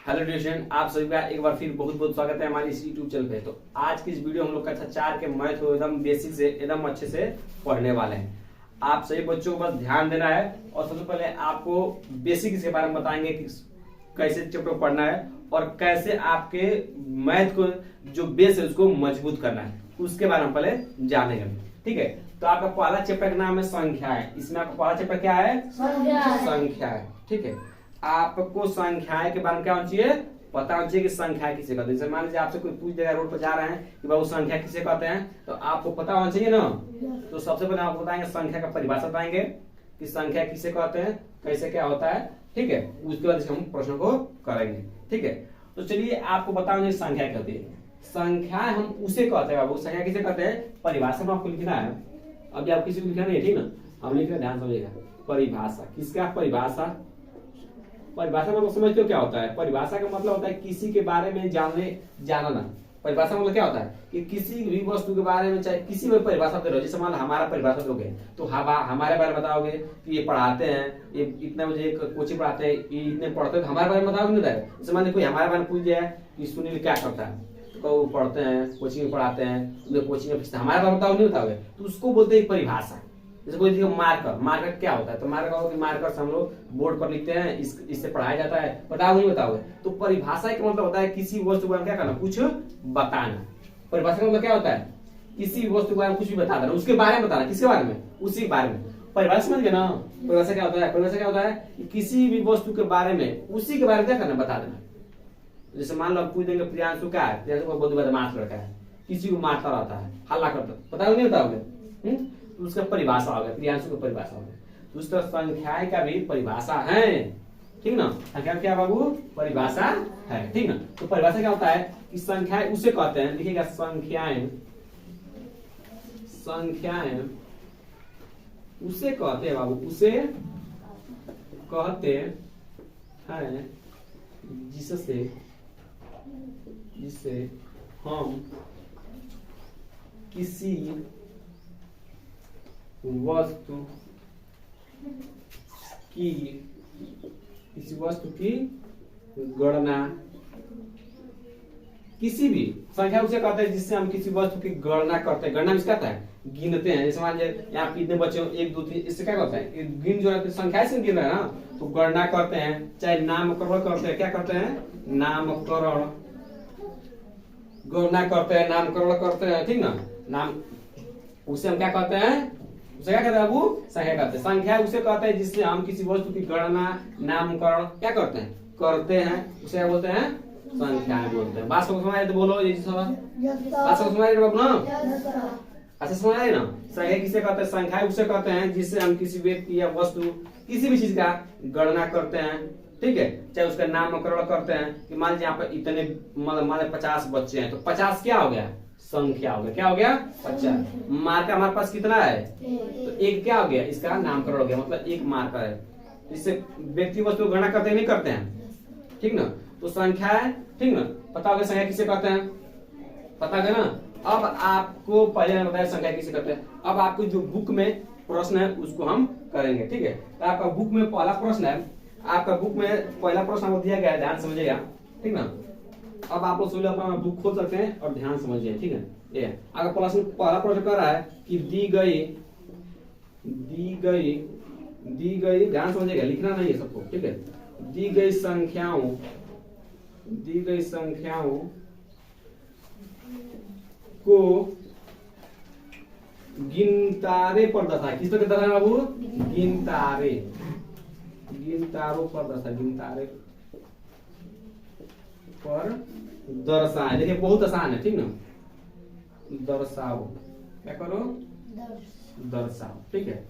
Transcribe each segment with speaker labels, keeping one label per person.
Speaker 1: Hello tuition, आप सभी का एक बार फिर बहुत बहुत स्वागत है हमारे इस यूट्यूब चैनल पे। तो आज की इस वीडियो हम लोग कक्षा 4 के मैथ को एकदम बेसिक से एकदम अच्छे से पढ़ने वाले हैं। आप सभी बच्चों को बस ध्यान देना है और सबसे पहले आपको बेसिक इसके बारे में बताएंगे कि कैसे चैप्टर पढ़ना है और कैसे आपके मैथ को जो बेस है उसको मजबूत करना है, उसके बारे में पहले जानेंगे। ठीक है, तो आपका पहला चैप्टर का नाम है संख्या है। इसमें आपका पहला चैप्टर क्या है? संख्या है। ठीक है, आपको संख्याएं के बारे में क्या होना चाहिए? पता होना चाहिए कि संख्या किसे कहते हैं। जैसे मान लीजिए आपसे कोई पूछ देगा रोड पर जा रहे हैं कि बाबू संख्या किसे कहते हैं, तो आपको पता होना चाहिए ना। तो सबसे पहले आपको बताएंगे संख्या का परिभाषा बताएंगे कि संख्या किसे कहते हैं, कैसे क्या होता है। ठीक है, उसके बाद हम प्रश्न को करेंगे। ठीक है, तो चलिए आपको बताओ संख्या क्या होती है। संख्या हम उसे कहते हैं बाबू, संख्या किसे कहते हैं? परिभाषा में आपको लिखना है। अभी आप किसी को लिखना नहीं है, ठीक ना, हम लिख रहे हैं, ध्यान समझिएगा। परिभाषा किसका? परिभाषा। परिभाषा मतलब समझते हो क्या होता है? परिभाषा का मतलब होता है किसी के बारे में जानना। परिभाषा मतलब क्या होता है कि किसी भी वस्तु के बारे में, चाहे किसी भी परिभाषा दे रहे हो। जैसे मान लो हमारा परिभाषा दोगे तो हमारे बारे में बताओगे कि ये पढ़ाते हैं, ये इतना मुझे कोचिंग पढ़ाते हैं, ये इतने पढ़ते हैं, तो हमारे बारे में बताओगे नहीं बताएगा। जैसे मान लो कोई हमारे बारे में पूछ दिया कि सुनील क्या करता है, तो वो पढ़ते हैं, कोचिंग में पढ़ाते हैं, उन्हें कोचिंग में फीस, हमारे बारे में बताओगे नहीं बताओगे, तो उसको बोलते हैं परिभाषा। जैसे कोई मार्कर क्या होता है, तो मार्कर से हम लोग बोर्ड पर लिखते हैं, इससे पढ़ाया जाता है, बताओगे नहीं बताओगे। तो परिभाषा का मतलब होता है किसी वस्तु के बारे में क्या करना, कुछ बताना। परिभाषा का मतलब क्या होता है? किसी वस्तु के बारे में कुछ भी बता देना, उसके बारे में बताना। किसके बारे में? उसी बारे में। परिभाषा समझ गए ना? परिभाषा क्या होता है? परिभाषा क्या होता है कि किसी भी वस्तु के बारे में, उसी के बारे में क्या करना, बता देना। जैसे मान लो आप पूछ देंगे प्रियांशु क्या है, प्रियांशु बहुत बदमाश लड़का है, किसी को मारता रहता है, हल्ला करता है, बताओगे नहीं बताओगे? तो उसका परिभाषा हो गया, प्रियांशु का परिभाषा हो गया। तो उस तरह संख्याएं का भी परिभाषा है। ठीक ना, संख्या क्या बाबू? परिभाषा है। ठीक ना, तो परिभाषा क्या होता है कि संख्याएं उसे कहते हैं, लिखिएगा संख्याएं उसे कहते हैं बाबू, उसे कहते हैं जिससे हम किसी वस्तु की गणना, किसी भी संख्या उसे कहते हैं जिससे हम किसी वस्तु की गणना करते हैं। गणना में कहता है गिनते हैं। जैसे मान लीजिए यहाँ कितने बच्चे हो, 1 2 3, इससे क्या करते हैं? गिन जो है संख्या से गिन रहे हैं ना, तो गणना करते हैं। चाहे नामकरण करते हैं, क्या करते हैं? नामकरण, गणना करते हैं, नामकरण करते हैं। ठीक ना, नाम उसे हम क्या कहते हैं? उसे क्या कहते हैं बाबू? संख्या कहते हैं। संख्या उसे कहते हैं जिससे हम किसी वस्तु की गणना, नामकरण क्या करते हैं, उसे क्या बोलते हैं? संख्याएं बोलते हैं। बात समझ आए तो बोलो ये सब बात समझ आए बाबू ना? अच्छा समझ आए ना? संख्या किसे कहते हैं? संख्या उसे कहते हैं जिससे हम किसी व्यक्ति या वस्तु, किसी भी चीज का गणना करते हैं। ठीक है, चाहे उसका नामकरण करते हैं कि मान लीजिए यहाँ पे इतने मतलब 50 बच्चे हैं, तो 50 क्या हो गया? संख्या हो गया। क्या हो गया? 50। मार्कर हमारे पास कितना है? तो एक क्या हो गया? इसका नामकरण हो गया, मतलब एक मार्कर है। इससे व्यक्ति वस्तु गणना करते नहीं करते हैं। ठीक ना, तो संख्या है। ठीक ना, पता हो गया संख्या किसे कहते हैं, पता है ना? अब आपको पहले मैंने बताया संख्या किसे कहते हैं। अब आपको जो बुक में प्रश्न है उसको हम करेंगे। ठीक है, तो आपका बुक में पहला प्रश्न है, आपका बुक में पहला प्रश्न आपको दिया गया है, ध्यान समझिएगा। ठीक ना, अब आप लोग अपना बुक खोल सकते हैं और ध्यान समझिए। ठीक है, ये अगर पहला प्रश्न कर रहा है कि दी गई, ध्यान समझिएगा, लिखना नहीं है सबको। ठीक है, दी गई संख्याओं को गिनतारे पर दर्शाए। किस पर दर्शाए बाबू? गिनतारों पर दर्शाए। देखिए बहुत आसान है। ठीक ना, दर्शाओ, क्या करो? दर्शाओ। ठीक है,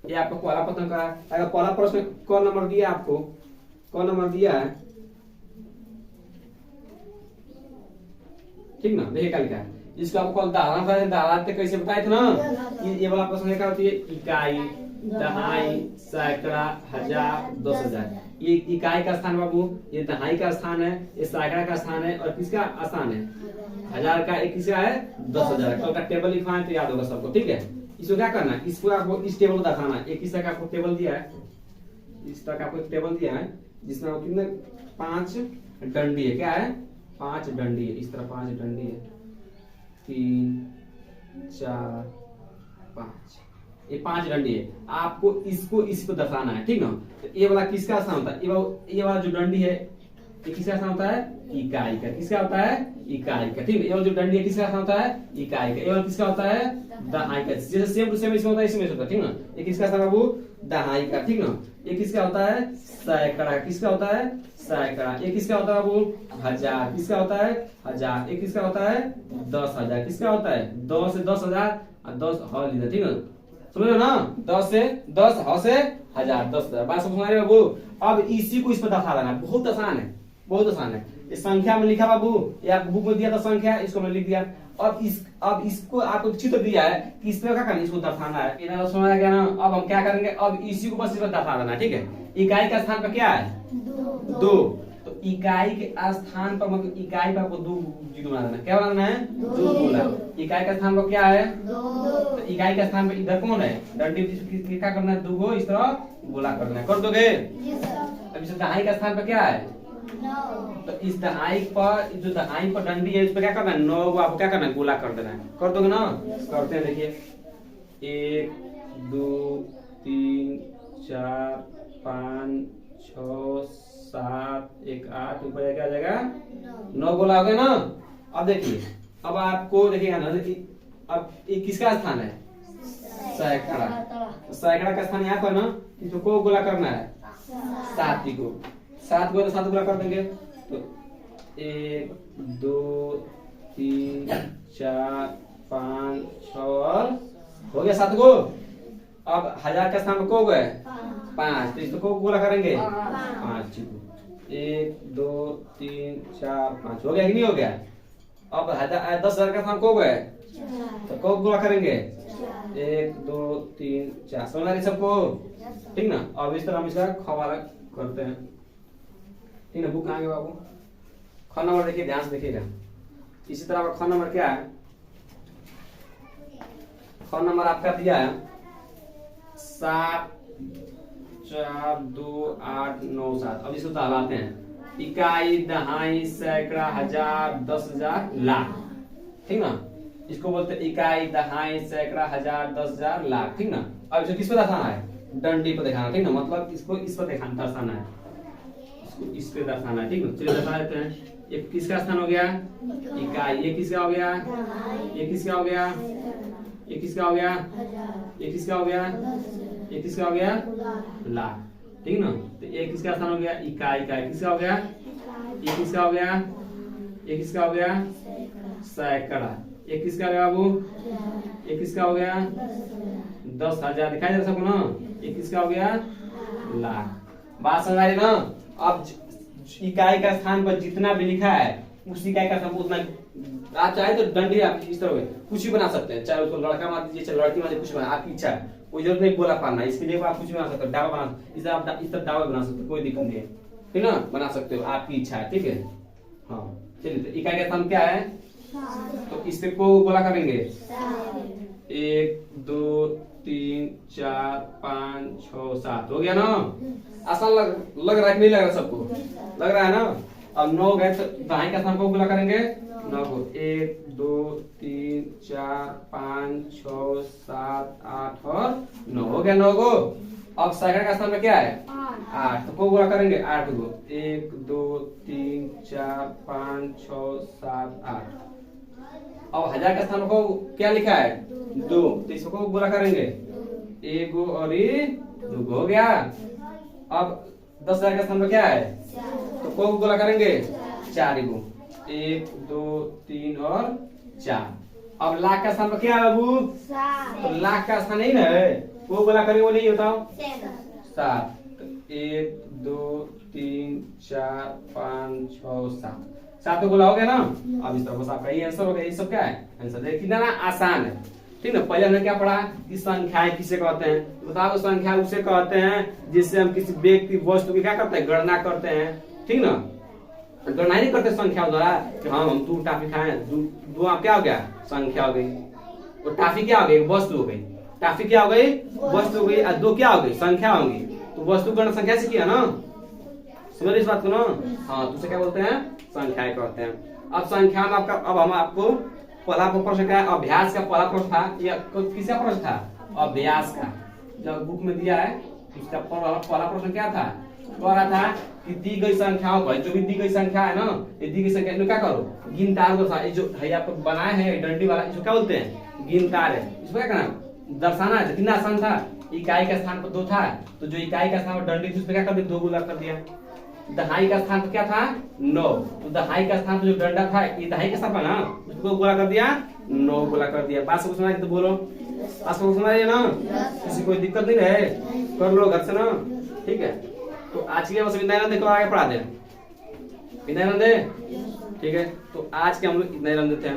Speaker 1: ये आपको पहला प्रश्न करा। अगर पहला प्रश्न कौन नंबर दिया आपको? कौन नंबर दिया है? ठीक ना, देखिए क्या लिखा है। इसको आपको दाहरण कैसे बताए थे ना, ये वाला प्रश्न क्या होती है? इकाई, दहाई, सैकड़ा, हजार, 10,000। ये इकाई का स्थान बाबू, ये दहाई का स्थान है, ये सैकड़ा का स्थान है, और किसका स्थान है? हजार का। एक किसका है? 10,000। कल का टेबल लिखवाएं तो याद होगा सबको। ठीक है, इसको क्या करना है, इसको आपको इस टेबल को दिखाना है। एक इस तरह का आपको टेबल दिया है, इस तरह का आपको टेबल दिया है जिसमें आपको कितने 5 डंडी है। क्या है? 5 डंडी है। इस तरह 5 डंडी है। 3 4 5, ये 5 डंडी है। आपको इसको इस पे दर्शाना है, ठीक ना। तो ये वाला किसका स्थान होता है? ये वाला जो डंडी है ये किसका स्थान होता है? इकाई का। किसका होता है? इकाई का, ठीक है। ये वाला जो डंडी है किसका स्थान होता है? इकाई का। ये वाला किसका होता है? दहाई का। जैसे सेम टू सेम इसमें होता है, इसमें होता है, ठीक ना। ये किसका स्थान है वो? दहाई का, ठीक ना। ये किसका होता है? सैकड़ा। किसका होता है? सैकड़ा। ये किसका होता है वो? हजार। किसका होता है? हजार। ये किसका होता है? 10,000। किसका होता है? 10 से 10,000 और 10 हॉल इधर, ठीक ना। समझ लो ना। 10 से 10 ह से 1000, 10,000। बात समझ में बाबू। अब इसी को इस पर दर्शा देना, बहुत आसान है, बहुत आसान है। इस संख्या में लिखा बाबू, या बुक में दिया था संख्या, इसको मैं लिख दिया। अब इसको आपको चित्र दिया है कि इस पे क्या करना है, इसको दर्शाना है। इधर समझ आ गया ना। अब हम क्या करेंगे, अब इसी को बस इस पर दर्शा देना, ठीक है। इकाई का स्थान पर क्या है? 2। तो इकाई के स्थान पर मतलब इकाई पर आपको 2 जीरो बना देना। क्या बनाना है? 2 गोला। इकाई का स्थान पर क्या है? 2। तो इकाई का स्थान पर इधर कौन है? डंडी। क्या करना है? 2 गो इस तरह गोला करना है। कर दोगे? अब इस दहाई का स्थान पर क्या है? 9। तो इस दहाई पर, जो दहाई पर डंडी है, इस पर क्या करना है? 9 को आपको क्या करना है? गोला कर देना है। कर दोगे ना? करते हैं, देखिए। 1 2 3 4 5 6 7 1 8, ऊपर क्या आ जाएगा? 9 गोला हो गया ना। अब देखिए, अब आपको देखिएगा ना, अब ये किसका स्थान है? सैकड़ा। तो सैकड़ा का स्थान यहाँ पर ना, इसको को गोला करना है? 7 को। 7 को तो 7 गोला कर देंगे। तो 1 2 3 4 5 6 और हो गया 7 को। अब हजार का स्थान पर को गए? 5। तो इसको को गोला करेंगे? 5 को। 1 2 3 4 5 हो गया कि नहीं हो गया? अब 10,000 का स्थान को गए? तो को गोला करेंगे? 1 2 3 4। समझ आ रही सबको? ठीक ना। अब इस तरह हम इसका खवाला करते हैं, ठीक ना। बुक कहाँ गए बाबू? ख नंबर देखिए, ध्यान से देखिएगा। इसी तरह ख नंबर क्या है? ख नंबर आपका दिया है 7 4 2 8 9 7। अब इसको हलाते हैं। इकाई, दहाई, सैकड़ा, हजार, 10,000, लाख, ठीक ना। इसको बोलते हैं इकाई, दहाई, सैकड़ा, हजार, 10,000, लाख, ठीक ना। अब इसको किस पे दर्शाना है? डंडी पे दिखाना, ठीक ना। मतलब इसको इस पर दर्शाना है, इसको इस पे दर्शाना है, ठीक ना। चलिए दर्शा देते हैं। ये किसका स्थान हो गया? इकाई। ये किसका हो गया? ये किसका हो गया? ये किसका हो गया? ये किसका हो गया? ये किसका हो गया? लाख, ठीक ना। तो ये किसका स्थान हो गया? इकाई का। किसका हो गया? ये किसका हो गया? ये किसका हो गया? सैकड़ा। ये किसका हो गया बाबू? ये किसका हो गया? 10,000। दिखाई दे सबको ना। ये किसका हो गया? लाख। बात समझ आ रही ना। अब इकाई का स्थान पर जितना भी लिखा है उस इकाई का स्थान उतना, आप चाहे तो डंडी आप इस तरह कुछ भी बना सकते हैं। चाहे उसको लड़का मार दीजिए, चाहे लड़की मार दीजिए, कुछ बना, आपकी इच्छा है। कोई जरूरत नहीं गोला पालना, इसके लिए आप कुछ बना सकते हो। डावा बना, इसे आप इस तरह डावा बना सकते हो, कोई दिक्कत नहीं है, ठीक ना। बना सकते हो, आपकी इच्छा है, ठीक है। हाँ चलिए, तो इकाई का स्थान क्या है? तो इससे को गोला करेंगे? 1 2 3 4 5 6 7। हो गया ना। आसान लग रहा है कि नहीं लग रहा? सबको लग रहा है ना। अब 9 गए तो दाएं का स्थान को गोला करेंगे? 9 को। 1 2 3 4 5 6 7 8 और 9। हो गया 9 को। अब सैकड़ा का स्थान में क्या है? 8। तो को गोला करेंगे? 8 को। 1 2 3 4 5 6 7 8। अब हजार का स्थान को क्या लिखा है? 2। तो इसको गोला करेंगे? 1 और 2 हो गया। अब 10,000 का स्थान पर क्या है? तो को गोला करेंगे? 4 को। 1 2 3 और 4। अब लाख का स्थान पर क्या है बाबू? तो लाख का स्थान नहीं ना है, वो गोला करेंगे? वो नहीं बताओ। 7। 1 2 3 4 5 6 7। 7 गोला हो गया ना। अब इस तरह बस आपका ये आंसर हो गया। ये सब क्या है? आंसर देखिए कितना आसान है, ठीक ना। पहले हमने क्या पढ़ा कि संख्याएं किसे कहते हैं? बताओ, संख्या उसे कहते हैं जिससे हम किसी व्यक्ति वस्तु की क्या करते हैं? गणना करते हैं, ठीक ना। गणना नहीं करते संख्याओं द्वारा कि हाँ हम 2 टाफी खाए, 2 आप क्या हो गया? संख्या हो गई। और टाफी क्या हो गई? वस्तु हो गई। टाफी क्या हो गई? वस्तु हो गई। और 2 क्या हो गई? संख्या होगी। तो वस्तु गण संख्या से किया ना, समझ रहे इस बात को ना? हाँ, तो उसे क्या बोलते हैं? संख्याएं कहते हैं। अब संख्या में आपका, अब हम आपको पहला प्रश्न क्या है? अभ्यास का पहला प्रश्न था, या किसका प्रश्न था? अभ्यास का। जब बुक में दिया है उसका पहला प्रश्न क्या था? कह रहा था कि दी गई संख्याओं को, जो भी दी गई संख्या है ना, ये दी गई संख्या में क्या करो? गिनतार दर्शा। ये जो है आपको बनाए हैं डंडी वाला, इसको क्या बोलते हैं? गिनतार है। इसको क्या करना? दर्शाना है। कितना आसान था? इकाई का स्थान पर 2 था, तो जो इकाई का स्थान पर डंडी थी उस पर क्या कर दिया? 2 गुना कर दिया। दहाई का स्थान पर क्या था? 9, तो दहाई का स्थान पर जो डंडा था, ये दहाई का स्थान पर ना, उसको गुना कर दिया, 9 गुना कर दिया। बात समझ में आई तो बोलो। बात समझ में आई ना? किसी कोई दिक्कत नहीं है? कर लो घर से ना, ठीक है। तो आज के बस विद्यानंद देखो आगे पढ़ा दे, विद्यानंद, ठीक है। तो आज के हम लोग इतना ही रन देते हैं।